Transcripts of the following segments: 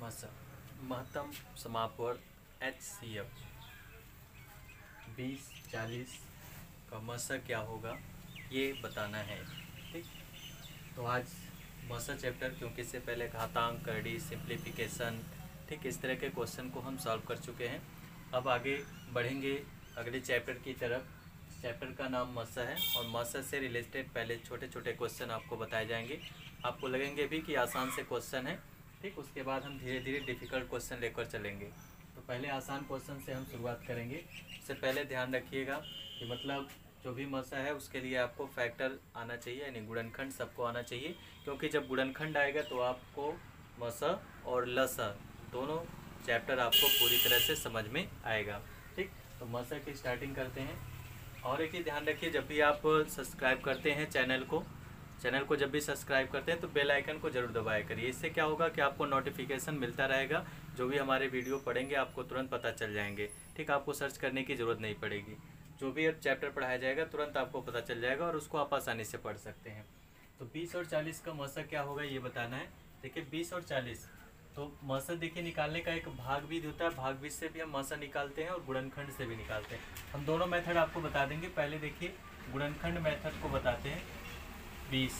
मसा महत्तम समापवर्त HCF 20-40 का मसा क्या होगा ये बताना है। ठीक, तो आज मसा चैप्टर, क्योंकि इससे पहले घातांक, करड़ी, सिंप्लीफिकेशन, ठीक इस तरह के क्वेश्चन को हम सॉल्व कर चुके हैं। अब आगे बढ़ेंगे अगले चैप्टर की तरफ। चैप्टर का नाम मसा है और मसा से रिलेटेड पहले छोटे छोटे क्वेश्चन आपको बताए जाएंगे। आपको लगेंगे भी कि आसान से क्वेश्चन है, ठीक। उसके बाद हम धीरे धीरे डिफ़िकल्ट क्वेश्चन लेकर चलेंगे। तो पहले आसान क्वेश्चन से हम शुरुआत करेंगे। उससे पहले ध्यान रखिएगा कि मतलब जो भी मसा है उसके लिए आपको फैक्टर आना चाहिए, यानी गुणनखंड सबको आना चाहिए, क्योंकि जब गुणनखंड आएगा तो आपको मसा और लसा दोनों चैप्टर आपको पूरी तरह से समझ में आएगा। ठीक, तो मसा की स्टार्टिंग करते हैं। और एक ही ध्यान रखिए, जब भी आप सब्सक्राइब करते हैं चैनल को जब भी सब्सक्राइब करते हैं तो बेल आइकन को जरूर दबाया करिए। इससे क्या होगा कि आपको नोटिफिकेशन मिलता रहेगा, जो भी हमारे वीडियो पढ़ेंगे आपको तुरंत पता चल जाएंगे। ठीक, आपको सर्च करने की ज़रूरत नहीं पड़ेगी, जो भी अब चैप्टर पढ़ाया जाएगा तुरंत आपको पता चल जाएगा और उसको आप आसानी से पढ़ सकते हैं। तो 20 और 40 का मसा क्या होगा ये बताना है। देखिए 20 और 40 तो मसा देखिए निकालने का एक भाग विधि होता है, भाग विधि से भी हम मसा निकालते हैं और गुणनखंड से भी निकालते हैं। हम दोनों मेथड आपको बता देंगे। पहले देखिए गुणनखंड मेथड को बताते हैं। 20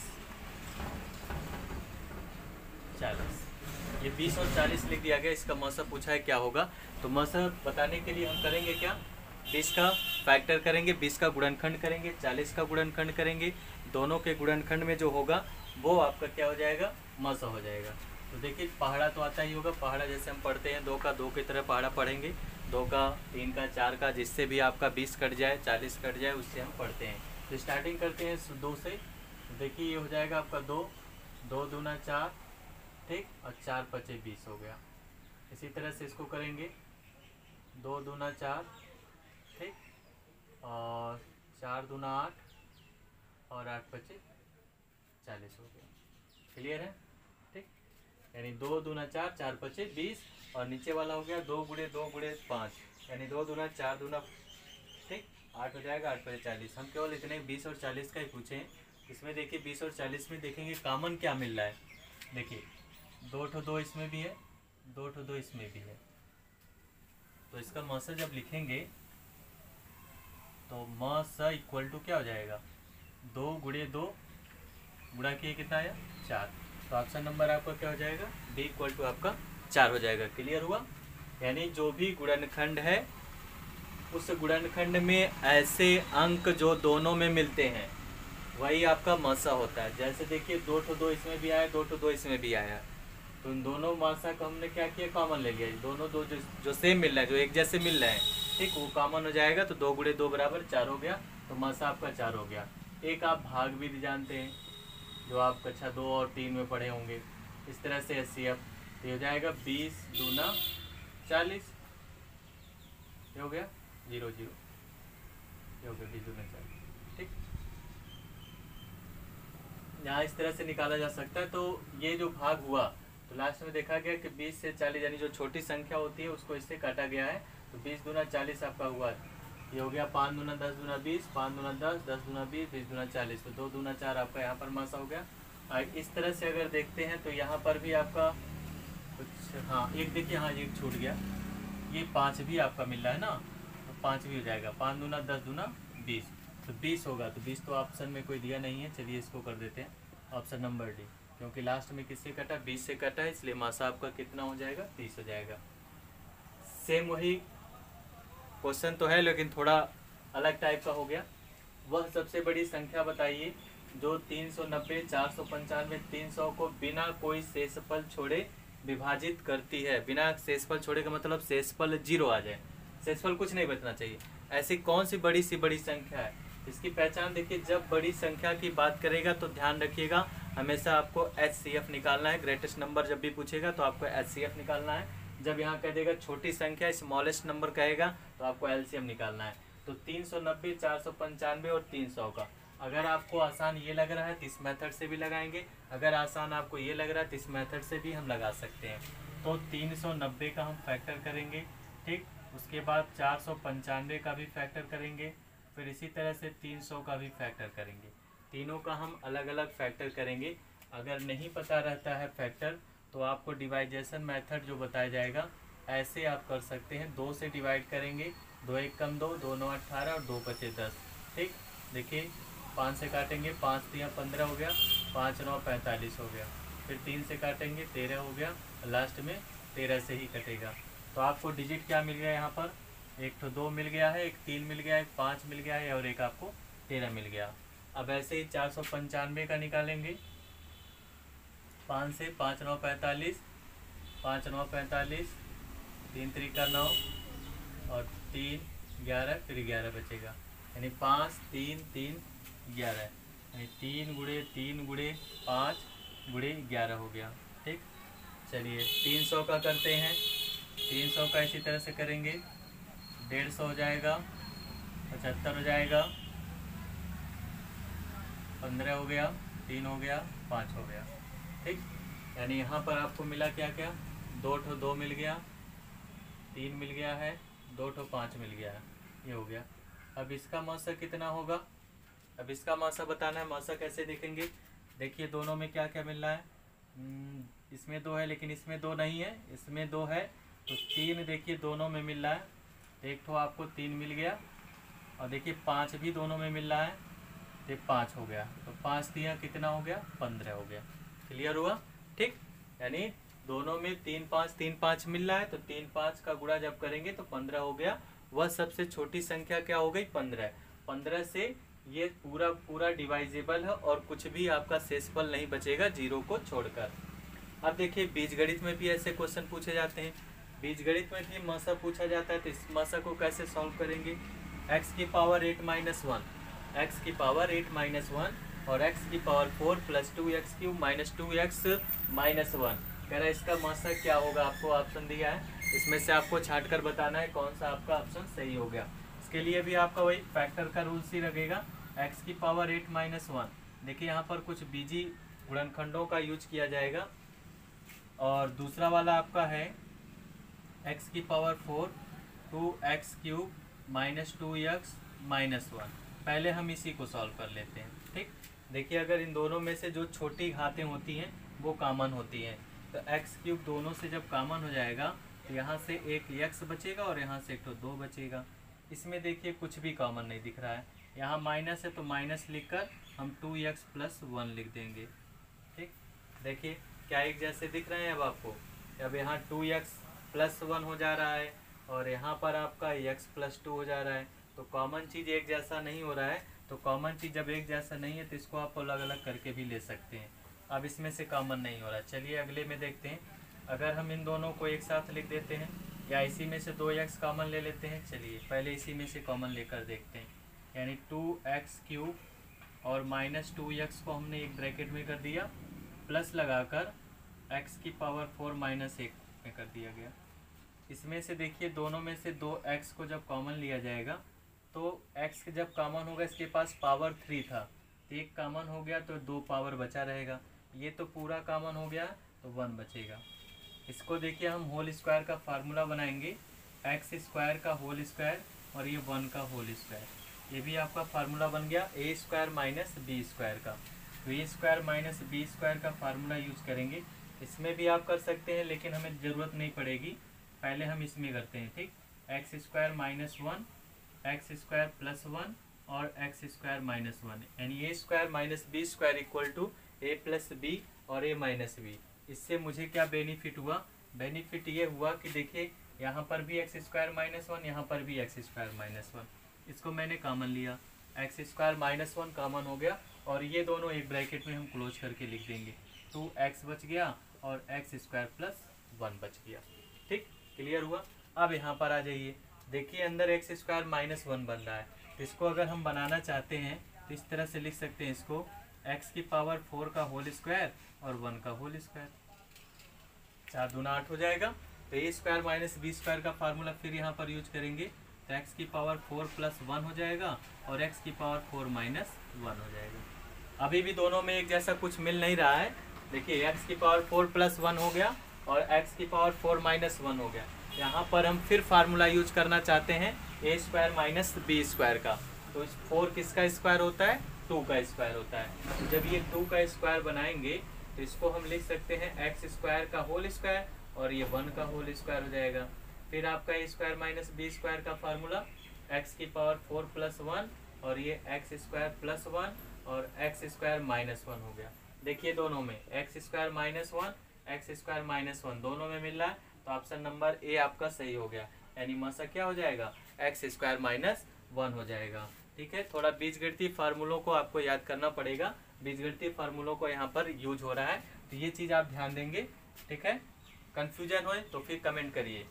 40, ये 20 और 40 लिख दिया गया। इसका मसा पूछा है क्या होगा, तो मसा बताने के लिए हम करेंगे क्या, 20 का फैक्टर करेंगे, 20 का गुणनखंड करेंगे, 40 का गुणनखंड करेंगे। दोनों के गुणनखंड में जो होगा वो आपका क्या हो जाएगा, मसा हो जाएगा। तो देखिए पहाड़ा तो आता ही होगा, पहाड़ा जैसे हम पढ़ते हैं 2 का 2 की तरह पहाड़ा पढ़ेंगे, 2 का 3 का 4 का, जिससे भी आपका 20 कट जाए 40 कट जाए उससे हम पढ़ते हैं। तो स्टार्टिंग करते हैं 2 से। देखिए ये हो जाएगा आपका 2, 2 दूना 4, ठीक, और 4 पचे 20 हो गया। इसी तरह से इसको करेंगे 2 दूना 4, ठीक, और 4 दूना 8 और 8 पचे 40 हो गया। क्लियर है, ठीक, यानी 2 दूना 4, 4 पचे 20, और नीचे वाला हो गया 2 गुणे 2 गुणे 5, यानी 2 दूना 4 दूना, ठीक, 8 हो जाएगा, 8 पचे 40। हम केवल इतने 20 और 40 का ही पूछे हैं। इसमें देखिए 20 और 40 में देखेंगे कॉमन क्या मिल रहा है। देखिए 2 इसमें भी है, 2 इसमें भी है। तो इसका मसा जब लिखेंगे तो मसा इक्वल टू क्या हो जाएगा, 2 गुणे 2 गुणा किए कितना आया 4। तो ऑप्शन नंबर आपका क्या हो जाएगा, डी इक्वल टू आपका 4 हो जाएगा। क्लियर हुआ, यानी जो भी गुणनखंड है उस गुणनखंड में ऐसे अंक जो दोनों में मिलते हैं वही आपका मसा होता है। जैसे देखिए 2 इसमें भी आया, 2 इसमें भी आया, तो इन दोनों मसा को हमने क्या किया, कॉमन ले लिया। दोनों दो जो सेम मिल रहा है, जो एक जैसे मिल रहे हैं, ठीक, वो कॉमन हो जाएगा। तो 2 गुणे 2 बराबर 4 हो गया, तो मसा आपका 4 हो गया। एक आप भाग विधि जानते हैं, जो आप कक्षा 2 और 3 में पढ़े होंगे। इस तरह से HCF तो हो जाएगा 20 दूना 40, ये हो गया 0 0, ये हो गया 20 दूना 40, ठीक। यहाँ इस तरह से निकाला जा सकता है। तो ये जो भाग हुआ तो लास्ट में देखा गया कि 20 से 40 यानी जो छोटी संख्या होती है उसको इससे काटा गया है। तो 20 दूना 40 आपका हुआ, ये हो गया 5 दूना 10 दूना 20, 5 दूना 10, 10 दूना 20, 20 दूना 40, तो 2 दूना 4 आपका यहाँ पर मसा हो गया। और इस तरह से अगर देखते हैं तो यहाँ पर भी आपका कुछ, हाँ एक देखिए, हाँ एक छूट गया, ये 5 भी आपका मिल रहा है ना, तो 5 भी हो जाएगा। 5 दूना 10 दूना 20, तो 20 होगा। तो 20 तो ऑप्शन में कोई दिया नहीं है, चलिए इसको कर देते हैं ऑप्शन नंबर डी, क्योंकि लास्ट में किससे कटा, 20 से कटा है, इसलिए मसा आपका कितना हो जाएगा, 30 हो जाएगा। सेम वही क्वेश्चन तो है लेकिन थोड़ा अलग टाइप का हो गया। वह सबसे बड़ी संख्या बताइए जो 390, 495, 300 को बिना कोई शेषफल छोड़े विभाजित करती है। बिना शेषफल छोड़े का मतलब शेषफल 0 आ जाए, शेषफल कुछ नहीं बचना चाहिए। ऐसी कौन सी बड़ी संख्या है, इसकी पहचान देखिए। जब बड़ी संख्या की बात करेगा तो ध्यान रखिएगा हमेशा आपको HCF निकालना है। ग्रेटेस्ट नंबर जब भी पूछेगा तो आपको HCF निकालना है। जब यहाँ कह देगा छोटी संख्या, स्मॉलेस्ट नंबर कहेगा, तो आपको LCM निकालना है। तो 390, 495 और 300 का अगर आपको आसान ये लग रहा है तो इस मेथड से भी लगाएंगे, अगर आसान आपको ये लग रहा है तो इस मेथड से भी हम लगा सकते हैं। तो 390 का हम फैक्टर करेंगे, ठीक, उसके बाद 495 का भी फैक्टर करेंगे, फिर इसी तरह से 300 का भी फैक्टर करेंगे। तीनों का हम अलग अलग फैक्टर करेंगे। अगर नहीं पता रहता है फैक्टर तो आपको डिवाइजेशन मेथड जो बताया जाएगा ऐसे आप कर सकते हैं। 2 से डिवाइड करेंगे, 2 1 कम 2, 2 9 18 और 2 बचे 10। ठीक, देखिए 5 से काटेंगे, 5 3 15 हो गया, 5 9 45 हो गया। फिर 3 से काटेंगे 13 हो गया, लास्ट में 13 से ही कटेगा। तो आपको डिजिट क्या मिल गया यहाँ पर, एक तो 2 मिल गया है, एक 3 मिल गया है, एक 5 मिल गया है और एक आपको 13 मिल गया। अब ऐसे ही 495 का निकालेंगे। 5 से 5 9 45, 5 9 45, 3 3 का 9 और 3 11, फिर 11 बचेगा, यानी 5 3 3 11, यानी 3 गुणे 3 गुणे 5 गुणे 11 हो गया। ठीक, चलिए 300 का करते हैं। 300 का इसी तरह से करेंगे, 150 हो जाएगा, 75 हो जाएगा, 15 हो गया, 3 हो गया, 5 हो गया। ठीक, यानी यहाँ पर आपको मिला क्या क्या, 2 मिल गया, 3 मिल गया है, 2 5 मिल गया है, ये हो गया। अब इसका मासा कितना होगा, अब इसका मासा बताना है। मासा कैसे देखेंगे, देखिए दोनों में क्या क्या मिल रहा है। इसमें 2 है लेकिन इसमें 2 नहीं है, इसमें 2 है, तो 3 देखिए दोनों में मिल रहा है। एक तो आपको 3 मिल गया और देखिए 5 भी दोनों में मिल रहा है, तो 5 हो गया। तो 5 दिया कितना हो गया, 15 हो गया। क्लियर हुआ। ठीक, यानी दोनों में 3 5 मिल रहा है, तो 3 5 का गुणा जब करेंगे तो 15 हो गया। वह सबसे छोटी संख्या क्या हो गई, 15। 15 से ये पूरा डिवाइजेबल है और कुछ भी आपका शेषफल नहीं बचेगा जीरो को छोड़कर। अब देखिए बीजगणित में भी ऐसे क्वेश्चन पूछे जाते हैं, बीजगणित में भी मासा पूछा जाता है। तो इस मासा को कैसे सॉल्व करेंगे, x की पावर 8 - 1, x की पावर 8 - 1 और x की पावर 4 + 2x³ - 2x - 1। कह रहा है इसका मासा क्या होगा, आपको ऑप्शन दिया है, इसमें से आपको छांट कर बताना है कौन सा आपका ऑप्शन सही हो गया। इसके लिए भी आपका वही फैक्टर का रूल्स ही लगेगा। x की पावर 8 - 1, देखिए यहाँ पर कुछ बीजी गुणनखंडों का यूज किया जाएगा। और दूसरा वाला आपका है x की पावर 4 2x³ - 2x - 1। पहले हम इसी को सॉल्व कर लेते हैं। ठीक, देखिए अगर इन दोनों में से जो छोटी घातें होती हैं वो कॉमन होती हैं, तो x³ दोनों से जब कॉमन हो जाएगा तो यहाँ से एक x बचेगा और यहाँ से एक तो 2 बचेगा। इसमें देखिए कुछ भी कॉमन नहीं दिख रहा है, यहाँ माइनस है तो माइनस लिखकर हम 2x + 1 लिख देंगे। ठीक, देखिए क्या एक जैसे दिख रहे हैं अब आपको। अब यहाँ 2x + 1 हो जा रहा है और यहाँ पर आपका x + 2 हो जा रहा है, तो कॉमन चीज़ एक जैसा नहीं हो रहा है। तो कॉमन चीज़ जब एक जैसा नहीं है तो इसको आप अलग अलग करके भी ले सकते हैं। अब इसमें से कॉमन नहीं हो रहा, चलिए अगले में देखते हैं। अगर हम इन दोनों को एक साथ लिख देते हैं या इसी में से 2x कॉमन ले लेते हैं। चलिए पहले इसी में से कॉमन लेकर देखते हैं, यानी 2x³ और -2x को हमने एक ब्रैकेट में कर दिया, प्लस लगाकर x की पावर 4 - 1 में कर दिया गया। इसमें से देखिए दोनों में से 2x को जब कॉमन लिया जाएगा तो x जब कॉमन होगा, इसके पास पावर 3 था, तो एक कॉमन हो गया तो 2 पावर बचा रहेगा। ये तो पूरा कॉमन हो गया तो 1 बचेगा। इसको देखिए हम होल स्क्वायर का फार्मूला बनाएंगे, x² का होल स्क्वायर और ये 1 का होल स्क्वायर। ये भी आपका फार्मूला बन गया a² - b² का। तो a² - b² का फार्मूला यूज करेंगे। इसमें भी आप कर सकते हैं लेकिन हमें ज़रूरत नहीं पड़ेगी, पहले हम इसमें करते हैं। ठीक, x² - 1 x² + 1 और x² - 1, यानी a² - b² = a + b और a - b। इससे मुझे क्या बेनिफिट हुआ, बेनिफिट ये हुआ कि देखिए यहाँ पर भी x² - 1, यहाँ पर भी x² - 1, इसको मैंने कॉमन लिया, x² - 1 कॉमन हो गया और ये दोनों एक ब्रैकेट में हम क्लोज करके लिख देंगे। 2x बच गया और x² + 1 बच गया। ठीक, क्लियर हुआ। अब यहाँ पर आ जाइए, देखिए अंदर x² - 1 बन रहा है, तो इसको अगर हम बनाना चाहते हैं तो इस तरह से लिख सकते हैं इसको, x की पावर 4 का होल स्क्वायर और 1 का होल स्क्वायर। 4 दूना 8 हो जाएगा। तो a² - b² का फार्मूला फिर यहाँ पर यूज करेंगे, तो x की पावर 4 + 1 हो जाएगा और x की पावर 4 - 1 हो जाएगा। अभी भी दोनों में एक जैसा कुछ मिल नहीं रहा है। देखिए x की पावर 4 + 1 हो गया और x की पावर 4 - 1 हो गया। यहाँ पर हम फिर फार्मूला यूज करना चाहते हैं a² - b² का। तो 4 किसका स्क्वायर होता है, 2 का स्क्वायर होता है। तो जब ये 2 का स्क्वायर बनाएंगे तो तो इसको हम लिख सकते हैं एक्स स्क्वायर का होल स्क्वायर और ये 1 का होल स्क्वायर हो जाएगा। फिर आपका ए स्क्वायर माइनस बी स्क्वायर का फार्मूला एक्स की पावर 4 प्लस 1 और ये एक्स स्क्वायर प्लस 1 और एक्स स्क्वायर माइनस 1 हो गया। देखिए दोनों में x square minus 1 x square minus 1 दोनों में मिल रहा है, तो ऑप्शन नंबर ए आपका सही हो गया। यानी मसा क्या हो जाएगा, एक्स स्क्वायर माइनस 1 हो जाएगा। ठीक है, थोड़ा बीजगणितीय फार्मूलों को आपको याद करना पड़ेगा, बीजगणितीय फार्मूलों को यहाँ पर यूज हो रहा है, तो ये चीज़ आप ध्यान देंगे। ठीक है, कंफ्यूजन हो तो फिर कमेंट करिए।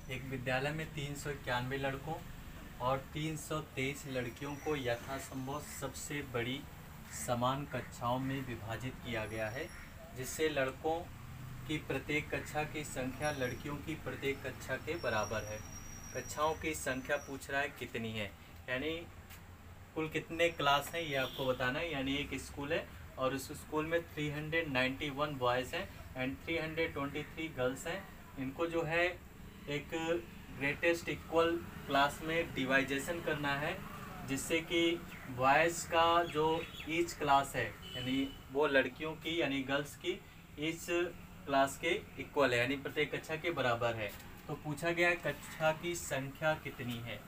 एक विद्यालय में 391 लड़कों और 323 लड़कियों को यथासंभव सबसे बड़ी समान कक्षाओं में विभाजित किया गया है, जिससे लड़कों की प्रत्येक कक्षा की संख्या लड़कियों की प्रत्येक कक्षा के बराबर है। कक्षाओं की संख्या पूछ रहा है कितनी है, यानी कुल कितने क्लास हैं ये आपको बताना है। यानी एक स्कूल है और उस स्कूल में 391 बॉयज़ हैं एंड 323 गर्ल्स हैं। इनको जो है एक ग्रेटेस्ट इक्वल क्लास में डिवाइजेशन करना है, जिससे कि बॉयज़ का जो ईच क्लास है यानी वो लड़कियों की यानी गर्ल्स की ईच क्लास के इक्वल है, यानी प्रत्येक कक्षा के बराबर है। तो पूछा गया है कक्षा की संख्या कितनी है।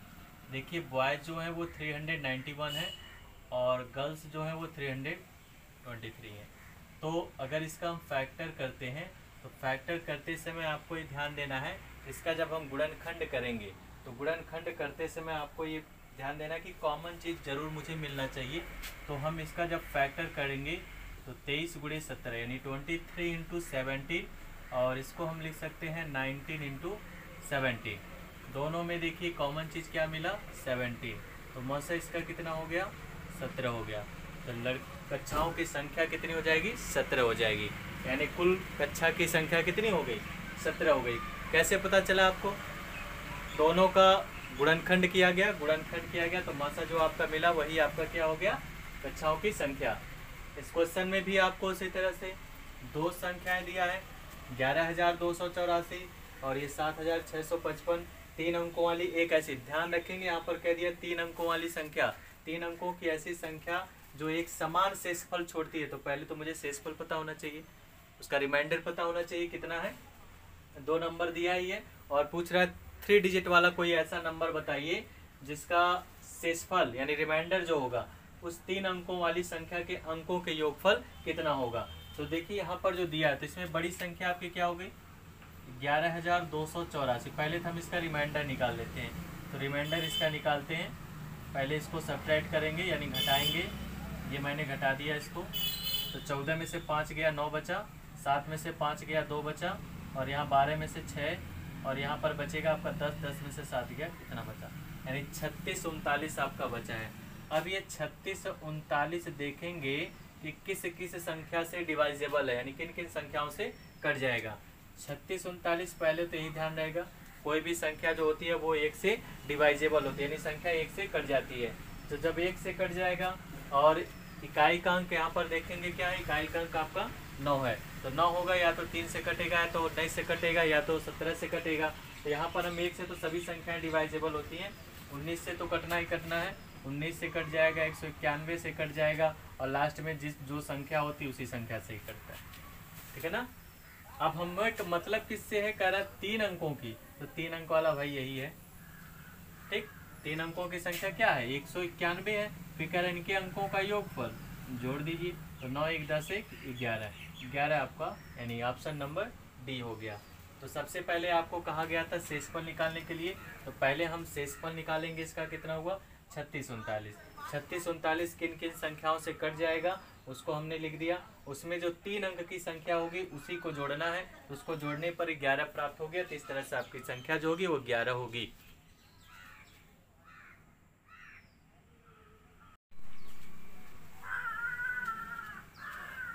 देखिए बॉयज़ जो है वो 391 है और गर्ल्स जो है वो 323 है। तो अगर इसका हम फैक्टर करते हैं तो फैक्टर करते समय आपको ये ध्यान देना है, इसका जब हम गुणनखंड करेंगे तो गुणनखंड करते समय आपको ये ध्यान देना कि कॉमन चीज़ जरूर मुझे मिलना चाहिए। तो हम इसका जब फैक्टर करेंगे तो 23 × 17 यानी 23 × 17 और इसको हम लिख सकते हैं 19 × 17। दोनों में देखिए कॉमन चीज़ क्या मिला, 17। तो मौसा इसका कितना हो गया, 17 हो गया। तो कक्षाओं की संख्या कितनी हो जाएगी, 17 हो जाएगी। यानी कुल कक्षा की संख्या कितनी हो गई, 17 हो गई। कैसे पता चला आपको, दोनों का गुणनखंड किया गया, गुणनखंड किया गया तो मौसा जो आपका मिला वही आपका क्या हो गया, कक्षाओं की संख्या। इस क्वेश्चन में भी आपको उसी तरह से दो संख्याएं दिया है, 11,284 और ये 7,655, 3 अंकों वाली एक ऐसी, ध्यान रखेंगे यहाँ पर कह दिया 3 अंकों वाली संख्या, 3 अंकों की ऐसी संख्या जो एक समान शेषफल छोड़ती है। तो पहले तो मुझे शेषफल पता होना चाहिए, उसका रिमाइंडर पता होना चाहिए कितना है, 2 नंबर दिया ही है और पूछ रहा है 3 डिजिट वाला कोई ऐसा नंबर बताइए जिसका शेषफल यानी रिमाइंडर जो होगा उस 3 अंकों वाली संख्या के अंकों के योगफल कितना होगा। तो देखिए यहाँ पर जो दिया है तो इसमें बड़ी संख्या आपकी क्या हो गई, 11,284। पहले तो हम इसका रिमाइंडर निकाल लेते हैं, तो रिमाइंडर इसका निकालते हैं। पहले इसको सब्ट्रैक्ट करेंगे यानी घटाएंगे, ये मैंने घटा दिया इसको। तो 14 में से 5 गया 9 बचा, 7 में से 5 गया 2 बचा और यहाँ 12 में से 6 और यहाँ पर बचेगा आपका 10, 10 में से 7 गया, कितना बचा, यानी 36 39 आपका बचा है। अब ये 36 39 देखेंगे कि किस किस संख्या से डिवाइजेबल है, यानी किन किन संख्याओं से कट जाएगा। 36 39 पहले तो यही ध्यान रहेगा, कोई भी संख्या जो होती है वो 1 से डिवाइजेबल होती है, यानी संख्या 1 से कट जाती है। तो जब 1 से कट जाएगा और इकाई का अंक यहाँ पर देखेंगे क्या है, इकाई का अंक आपका 9 है, तो 9 होगा या तो 3 से कटेगा या तो 19 से कटेगा या तो 17 से कटेगा। तो यहाँ पर हम 1 से तो सभी संख्याएं डिवाइजेबल होती हैं, 19 से तो कटना ही कटना है, 19 से कट जाएगा, 191 से कट जाएगा और लास्ट में जो संख्या होती है उसी संख्या से ही कटता है। ठीक है ना। अब हम एक मतलब किससे है, कह रहा है 3 अंकों की, तो 3 अंक वाला भाई यही है। ठीक, 3 अंकों की संख्या क्या है, 191 है, फिर कह रहे हैं इनके अंकों का योगफल जोड़ दीजिए, तो 9 1 10 1 11, 11 आपका यानी ऑप्शन नंबर डी हो गया। तो सबसे पहले आपको कहा गया था शेषफल निकालने के लिए, तो पहले हम शेषफल निकालेंगे। इसका कितना हुआ, 36 39। 36 39 किन किन संख्याओं से कट जाएगा उसको हमने लिख दिया, उसमें जो 3 अंक की संख्या होगी उसी को जोड़ना है, उसको जोड़ने पर 11 प्राप्त हो गया। तो इस तरह से आपकी संख्या जो होगी वो 11 होगी।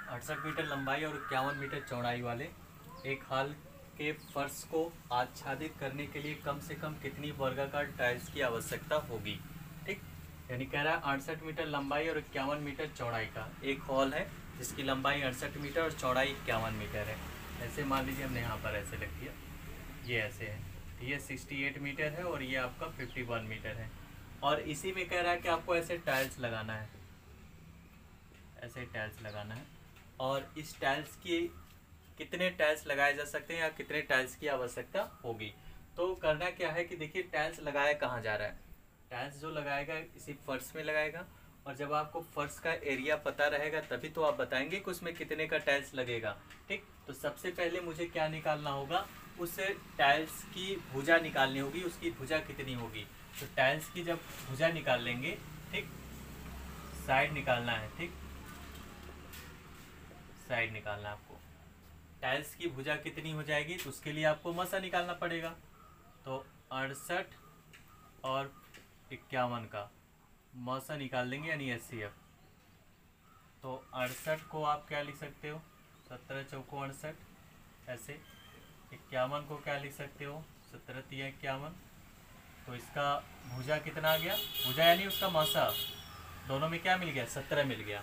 अड़सठ मीटर लंबाई और 51 मीटर चौड़ाई वाले एक हॉल के फर्श को आच्छादित करने के लिए कम से कम कितनी वर्गाकार टाइल्स की आवश्यकता होगी। ठीक, यानी कह रहा है 68 मीटर लंबाई और 51 मीटर चौड़ाई का एक हॉल है जिसकी लंबाई 68 मीटर और चौड़ाई 51 मीटर है। ऐसे मान लीजिए हमने यहाँ पर ऐसे रख दिया, ये ऐसे है, ये 68 मीटर है और ये आपका 51 मीटर है। और इसी में कह रहा है कि आपको ऐसे टाइल्स लगाना है, ऐसे टाइल्स लगाना है। और इस टाइल्स की कितने टाइल्स लगाए जा सकते हैं या कितने टाइल्स की आवश्यकता होगी। तो करना क्या है कि देखिए टाइल्स लगाया कहाँ जा रहा है, टाइल्स जो लगाएगा इसी फर्श में लगाएगा। और जब आपको फर्श का एरिया पता रहेगा तभी तो आप बताएंगे कि उसमें कितने का टाइल्स लगेगा। ठीक, तो सबसे पहले मुझे क्या निकालना होगा, उस टाइल्स की भुजा निकालनी होगी, उसकी भुजा कितनी होगी। तो टाइल्स की जब भुजा निकाल लेंगे, ठीक, साइड निकालना है, ठीक, साइड निकालना है आपको। टाइल्स की भुजा कितनी हो जाएगी तो उसके लिए आपको मसा निकालना पड़ेगा। तो 68 और 51 का मसा निकाल देंगे यानी HCF। तो 68 को आप क्या लिख सकते हो, 17 चौको 68 ऐसे। 51 को क्या लिख सकते हो, 17 तिया 51। तो इसका भुजा कितना आ गया, भुजा यानी उसका मसा, दोनों में क्या मिल गया, 17 मिल गया।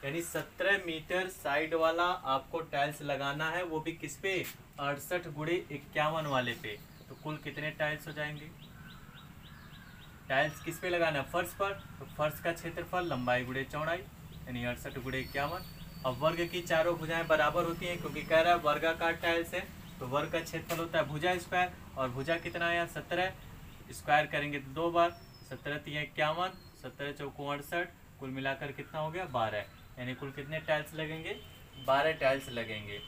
यानी 17 मीटर साइड वाला आपको टाइल्स लगाना है, वो भी किस पे, 68 गुणे 51 वाले पे। तो कुल कितने टाइल्स हो जाएंगे, टाइल्स किस पे लगाना है, फर्श पर। तो फर्श का क्षेत्रफल लंबाई गुणे चौड़ाई यानी 68 गुणे 51। अब वर्ग की चारों भुजाएं बराबर होती हैं क्योंकि कह रहा है वर्गाकार टाइल्स है, तो वर्ग का क्षेत्रफल होता है भुजा स्क्वायर। और भुजा कितना आया, 17, स्क्वायर करेंगे तो 2 बार, 17 तिया 51, 17 चौको 68, कुल मिलाकर कितना हो गया, 12। यानी कुल कितने टाइल्स लगेंगे, 12 टाइल्स लगेंगे।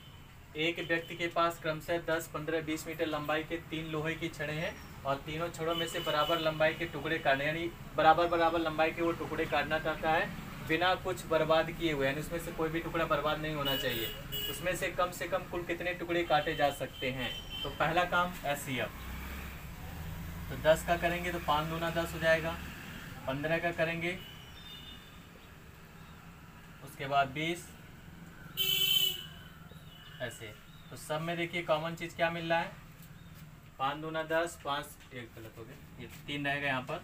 एक व्यक्ति के पास क्रमशः 10, 15, 20 मीटर लंबाई के 3 लोहे की छड़ें हैं और तीनों छड़ों में से बराबर लंबाई के टुकड़े काटने, यानी बराबर लंबाई के वो टुकड़े काटना चाहता है बिना कुछ बर्बाद किए हुए, यानी उसमें से कोई भी टुकड़ा बर्बाद नहीं होना चाहिए। उसमें से कम कुल कितने टुकड़े काटे जा सकते हैं। तो पहला काम HCF, तो 10 का करेंगे तो 5 दूना 10 हो जाएगा। 15 का करेंगे, उसके बाद 20 ऐसे। तो सब में देखिए कॉमन चीज़ क्या मिल रहा है, 5 दूना 10, 5 एक गलत हो गया, ये 3 रहेगा यहाँ पर,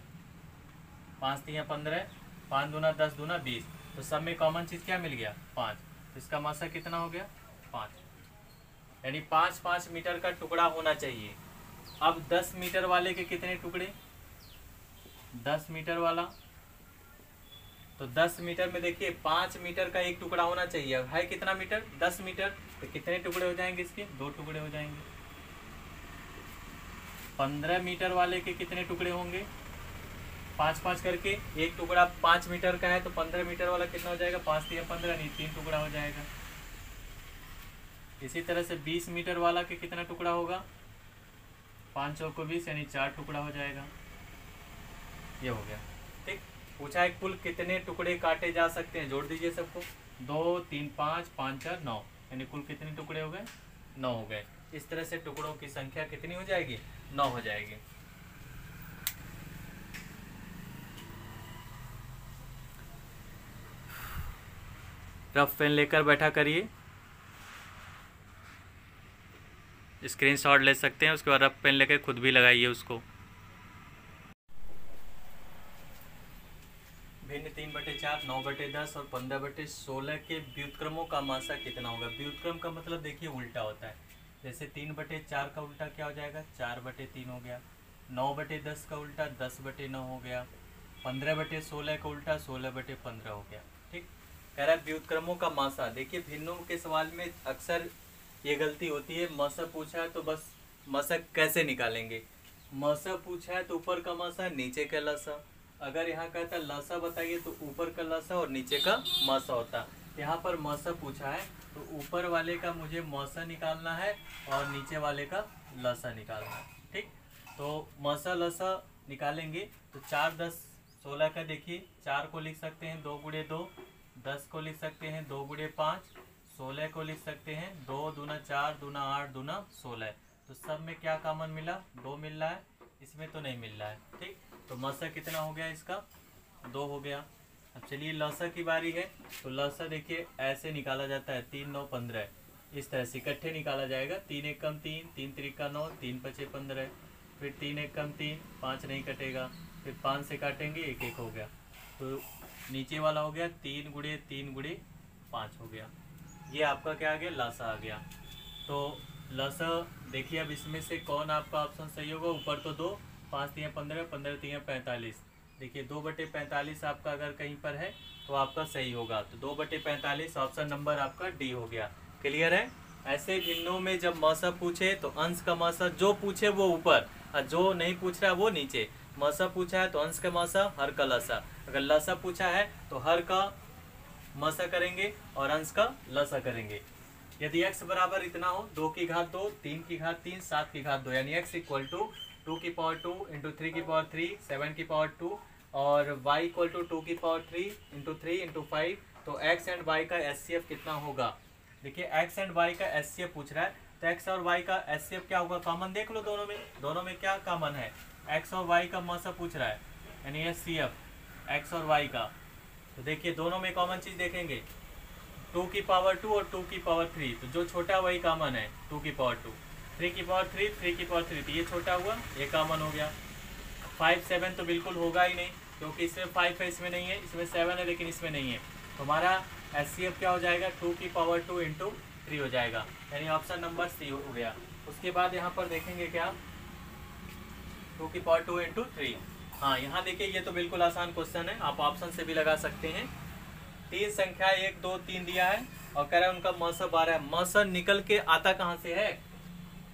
5 तिया 15, 5 दूना 10 दूना 20। तो सब में कॉमन चीज़ क्या मिल गया, 5। तो इसका मासा कितना हो गया, 5, यानी 5 मीटर का टुकड़ा होना चाहिए। अब 10 मीटर वाले के कितने टुकड़े, 10 मीटर वाला, तो 10 मीटर में देखिए 5 मीटर का एक टुकड़ा होना चाहिए। है कितना मीटर, 10 मीटर, तो कितने टुकड़े हो जाएंगे इसके, 2 टुकड़े हो जाएंगे। 15 मीटर वाले के कितने टुकड़े होंगे, 5 करके, एक टुकड़ा 5 मीटर का है तो 15 मीटर वाला कितना हो जाएगा, 5 या 15 नहीं 3 टुकड़ा हो जाएगा। इसी तरह से 20 मीटर वाला के कितना टुकड़ा होगा, 5 चौको 20 यानी 4 टुकड़ा हो जाएगा। ये हो गया, ठीक। पूछा है कुल कितने टुकड़े काटे जा सकते हैं, जोड़ दीजिए सबको, 2, 3, 5, 5, 4, 9, यानी कुल कितने टुकड़े हो गए, 9 हो गए। इस तरह से टुकड़ों की संख्या कितनी हो जाएगी, 9 हो जाएगी। रफ पेन लेकर बैठा करिए, स्क्रीनशॉट ले सकते हैं, उसके बाद रफ पेन लेकर खुद भी लगाइए उसको। भिन्न 3/4, 9/10 और 15/16 के व्युत्क्रमों का मासा कितना होगा। व्युत्क्रम का मतलब देखिए उल्टा होता है, जैसे 3/4 का उल्टा क्या हो जाएगा, 4/3 हो गया। 9/10 का उल्टा 10/9 हो गया। 15/16 का उल्टा 16/15 हो गया। ठीक, कह रहा है व्युत्क्रमों का मासा। देखिए भिन्नों के सवाल में अक्सर ये गलती होती है, मासा पूछा है तो बस मासा कैसे निकालेंगे। मासा पूछा है तो ऊपर का मासा नीचे का लसा, अगर यहाँ कहता लसा बताइए तो ऊपर का लसा और नीचे का मासा होता। यहाँ पर मासा पूछा है तो ऊपर वाले का मुझे मासा निकालना है और नीचे वाले का लसा निकालना है। ठीक, तो मासा लसा निकालेंगे तो 4, 10, 16 का देखिए 4 को लिख सकते हैं 2 × 2, 10 को लिख सकते हैं 2 × 5, 16 को लिख सकते हैं 2 दूना 4 दूना 8 दूना 16। तो सब में क्या कॉमन मिला, 2 मिल रहा है, इसमें तो नहीं मिल रहा है। ठीक, तो मसा कितना हो गया इसका, 2 हो गया। अब चलिए लसा की बारी है, तो लसा देखिए ऐसे निकाला जाता है 3, 9, 15, इस तरह से इकट्ठे निकाला जाएगा। 3 × 1 = 3, 3 × 3 = 9, 3 × 5 = 15, फिर 3 × 1 = 3, 5 नहीं कटेगा, फिर 5 से काटेंगे 1, 1 हो गया। तो नीचे वाला हो गया 3 × 3 × 5 हो गया। ये आपका क्या आ गया, लासा आ गया। तो लसा देखिए अब इसमें से कौन आपका ऑप्शन सही होगा। ऊपर तो 2, 5 3 15, 15 3 45। देखिए 2/45 आपका अगर कहीं पर है तो आपका सही होगा। तो 2/45 ऑप्शन नंबर आपका डी हो गया। क्लियर है। ऐसे भिन्नों में जब मौसा पूछे तो अंश का मौसा जो पूछे वो ऊपर और जो नहीं पूछ रहा है वो नीचे। मौसा पूछा है तो अंश का मौसा, हर का लसा। अगर लसा पूछा है तो हर का मौसा करेंगे और अंश का लसा करेंगे। यदि x बराबर इतना हो 2 की घात 2, 3 की घात 3, 7 की घात 2, यानी x इक्वल टू 2 की पावर 2 इंटू 3 की पावर 3, 7 की पावर 2 और y इक्वल टू 2 की पावर 3 इंटू 3 इंटू 5, तो x एंड y का एचसीएफ कितना होगा। देखिए x एंड y का एचसीएफ पूछ रहा है तो x और y का एचसीएफ क्या होगा, कॉमन देख लो दोनों में क्या कॉमन है। x और y का मौसा पूछ रहा है यानी एचसीएफ x और y का। तो देखिए दोनों में कॉमन चीज देखेंगे 2 की पावर 2 और 2 की पावर 3, तो जो छोटा वही कॉमन है 2 की पावर 2, 3 की पावर 3, 3 की पावर 3, तो ये छोटा हुआ ये कॉमन हो गया। 5 7 तो बिल्कुल होगा ही नहीं क्योंकि इसमें 5 है इसमें नहीं है, इसमें 7 है लेकिन इसमें नहीं है। तो हमारा एचसीएफ क्या हो जाएगा 2 की पावर 2 इंटू 3 हो जाएगा, यानी ऑप्शन नंबर सी हो गया। उसके बाद यहाँ पर देखेंगे क्या 2 की पावर 2 इंटू 3। हाँ यहाँ देखिए ये तो बिल्कुल आसान क्वेश्चन है, आप ऑप्शन से भी लगा सकते हैं। 3 संख्या 1 2 3 दिया है और कह रहा है उनका मौसा 12 है। मौसा निकल के आता कहाँ से है,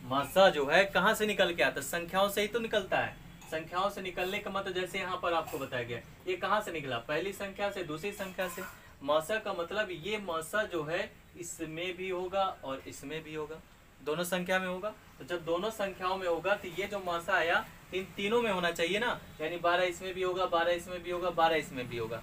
मौसा जो है कहाँ से निकल के आता, संख्याओं से ही तो निकलता है। संख्याओं से निकलने का मतलब जैसे यहाँ पर आपको बताया गया ये कहाँ से निकला, पहली संख्या से दूसरी संख्या से। मौसा का मतलब ये मौसा जो है इसमें भी होगा और इसमें भी होगा, दोनों संख्या में होगा। तो जब दोनों संख्याओं में होगा तो ये जो मौसा आया तीनों में होना चाहिए ना, यानी 12 इसमें भी होगा, 12 इसमें भी होगा, 12 इसमें भी होगा,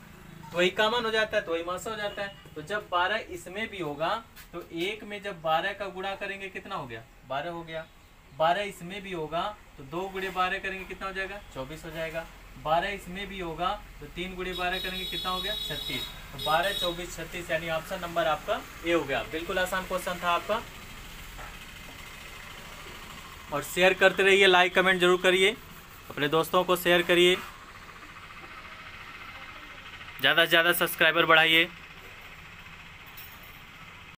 तो वही कॉमन हो जाता है, तो वही मौसा हो जाता है। तो जब 12 इसमें भी होगा तो एक में जब 12 का गुणा करेंगे कितना हो गया 12 हो गया। 12 इसमें भी होगा तो 2 गुणे 12 करेंगे कितना हो जाएगा 24 हो जाएगा। 12 इसमें भी होगा तो 3 गुणे 12 करेंगे कितना हो गया 36। तो 12 24 36 यानी ऑप्शन नंबर आपका ए हो गया। बिल्कुल आसान क्वेश्चन था आपका। और शेयर करते रहिए, लाइक कमेंट जरूर करिए, अपने दोस्तों को शेयर करिए, ज़्यादा से ज़्यादा सब्सक्राइबर बढ़ाइए।